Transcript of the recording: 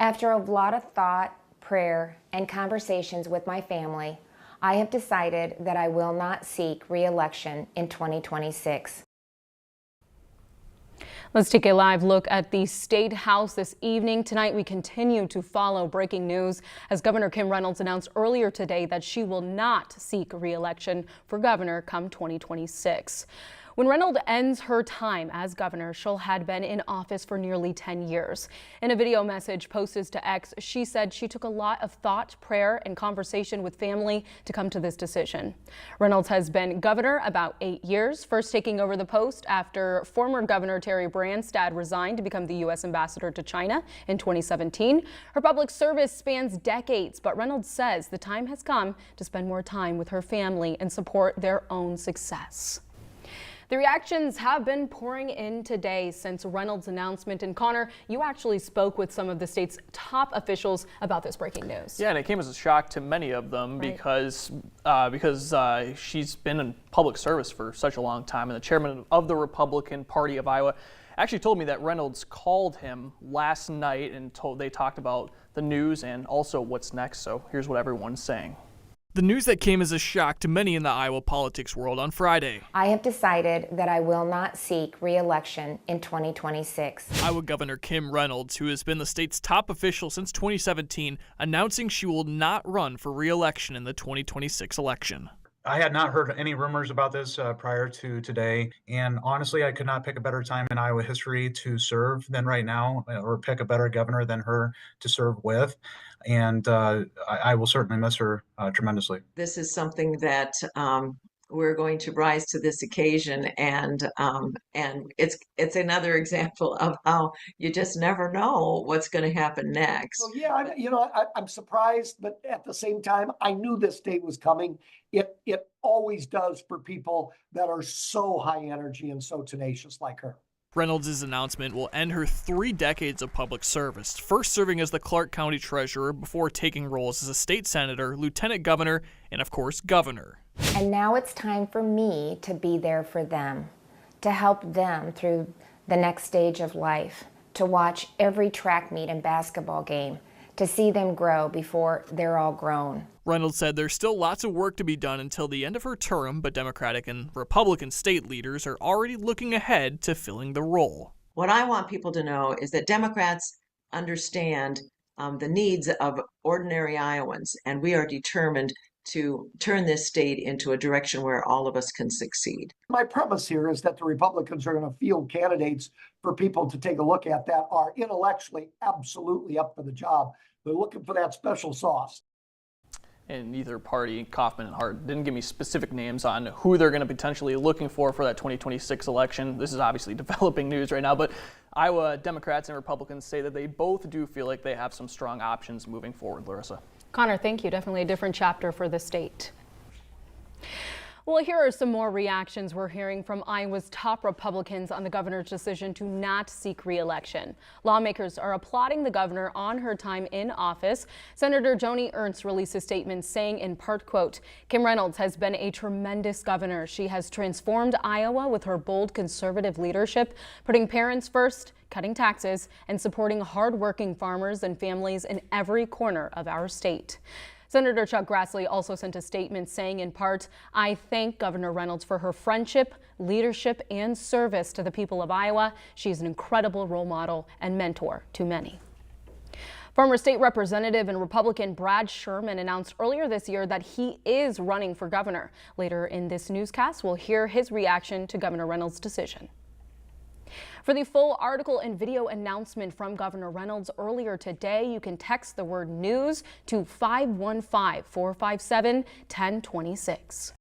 After a lot of thought, prayer, and conversations with my family, I have decided that I will not seek re-election in 2026. Let's take a live look at the State House this evening. Tonight, we continue to follow breaking news as Governor Kim Reynolds announced earlier today that she will not seek re-election for governor come 2026. When Reynolds ends her time as governor, she had been in office for nearly 10 years. In a video message posted to X, she said she took a lot of thought, prayer, and conversation with family to come to this decision. Reynolds has been governor about 8 years, first taking over the post after former Governor Terry Branstad resigned to become the U.S. ambassador to China in 2017. Her public service spans decades, but Reynolds says the time has come to spend more time with her family and support their own success. The reactions have been pouring in today since Reynolds' announcement. And Connor, you actually spoke with some of the state's top officials about this breaking news. Yeah, and it came as a shock to many of them because she's been in public service for such a long time. And the chairman of the Republican Party of Iowa actually told me that Reynolds called him last night and they talked about the news and also what's next. So here's what everyone's saying. The news that came as a shock to many in the Iowa politics world on Friday. I have decided that I will not seek re-election in 2026. Iowa Governor Kim Reynolds, who has been the state's top official since 2017, announcing she will not run for re-election in the 2026 election. I had not heard any rumors about this prior to today, and honestly, I could not pick a better time in Iowa history to serve than right now, or pick a better governor than her to serve with, and I will certainly miss her tremendously. This is something that we're going to rise to this occasion, and it's another example of how you just never know what's going to happen next. So yeah, I'm surprised, but at the same time, I knew this day was coming. It always does for people that are so high energy and so tenacious like her. Reynolds' announcement will end her 3 decades of public service, first serving as the Clark County Treasurer before taking roles as a state senator, lieutenant governor, and of course, governor. And now it's time for me to be there for them, to help them through the next stage of life, to watch every track meet and basketball game, to see them grow before they're all grown. Reynolds said there's still lots of work to be done until the end of her term, but Democratic and Republican state leaders are already looking ahead to filling the role. What I want people to know is that Democrats understand the needs of ordinary Iowans, and we are determined to turn this state into a direction where all of us can succeed. My premise here is that the Republicans are going to field candidates for people to take a look at that are intellectually absolutely up for the job. They're looking for that special sauce. And neither party, Kaufman and Hart, didn't give me specific names on who they're going to potentially looking for that 2026 election. This is obviously developing news right now, but Iowa Democrats and Republicans say that they both do feel like they have some strong options moving forward. Larissa. Connor, thank you. Definitely a different chapter for the state. Well, here are some more reactions we're hearing from Iowa's top Republicans on the governor's decision to not seek re-election. Lawmakers are applauding the governor on her time in office. Senator Joni Ernst released a statement saying in part, quote, Kim Reynolds has been a tremendous governor. She has transformed Iowa with her bold conservative leadership, putting parents first, cutting taxes, and supporting hardworking farmers and families in every corner of our state. Senator Chuck Grassley also sent a statement saying in part, I thank Governor Reynolds for her friendship, leadership, and service to the people of Iowa. She is an incredible role model and mentor to many. Former state representative and Republican Brad Sherman announced earlier this year that he is running for governor. Later in this newscast, we'll hear his reaction to Governor Reynolds' decision. For the full article and video announcement from Governor Reynolds earlier today, you can text the word news to 515-457-1026.